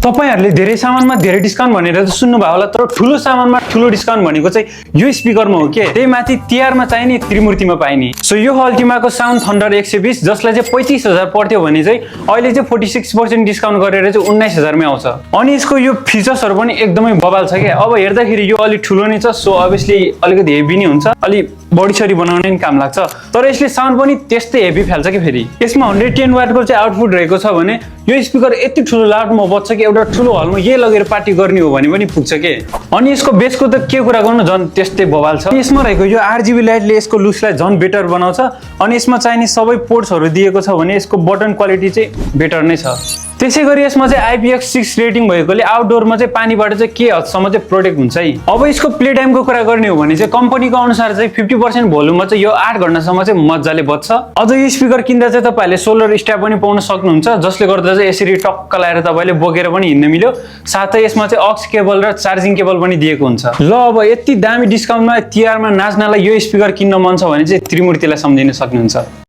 तपाईहरुले धेरै सामानमा धेरै डिस्काउन्ट भनेर त सुन्नुभयो होला, तर ठुलो सामानमा ठुलो डिस्काउन्ट भनेको चाहिँ यो स्पिकरमा हो के। त्यही माथि तिहारमा चाहिने त्रिमूर्तिमा पाइने। सो यो अल्टिमाको साउन्ड थन्डर 120 जसलाई चाहिँ 35,000 पर्थ्यो भने चाहिँ अहिले चाहिँ 46% डिस्काउन्ट गरेर चाहिँ 19,000 मै आउँछ। अनि यसको यो फिचर्सहरु पनि एकदमै बबाल छ के। अब हेर्दाखेरि यो अलि ठुलो नै छ, सो अभियसली अलिकति हेभी नै हुन्छ, अलि बडी छरी बनाउने नि काम लाग्छ, तर यसले साउन्ड पनि त्यस्तै हेभी फाल्छ के। फेरि यसमा 110 वाटको चाहिँ आउटपुट रहेको छ भने यो स्पिकर यति ठुलो लाउडमा बज्छ कि एउटा ठुलो हलमा यही लगेर पार्टी गर्ने हो भने पनि पुग्छ के। अनि यसको बेसको त के कुरा गर्नु, झन् त्यस्तै बवाल छ। यसमा रहेको यो RGB लाइटले यसको लुक्सलाई झन् बेटर बनाउँछ। अनि यसमा चाहिने सबै पोर्ट्सहरु दिएको छ भने यसको बटन क्वालिटी चाहिँ बेटर नै छ। त्यसैगरी यसमा चाहिँ IPX6 रेटिङ भएकोले आउटडोरमा चाहिँ पानीबाट चाहिँ के हदसम्म चाहिँ प्रोटेक्ट हुन्छ है। अब यसको प्ले टाइमको कुरा गर्ने हो भने चाहिँ कम्पनीको अनुसार चाहिँ 50% भोल्युममा चाहिँ यो 8 घण्टासम्म चाहिँ मज्जाले बज्छ। अझ यो स्पिकर किन्दा चाहिँ तपाईहरुले सोलर स्ट्याप पनि पाउन सक्नुहुन्छ, जसले गर्दा चाहिँ यसरी टक्क लाएर तपाईले बोकेर पनि हिँड्न मिल्यो। साथै यसमा चाहिँ अक्स केबल र चार्जिङ केबल पनि दिएको हुन्छ। ल अब यति दामी डिस्काउन्टमा तिहारमा नाच्नलाई यो स्पिकर किन्न मन छ भने चाहिँ त्रिमूर्तिलाई सम्झिन सक्नुहुन्छ।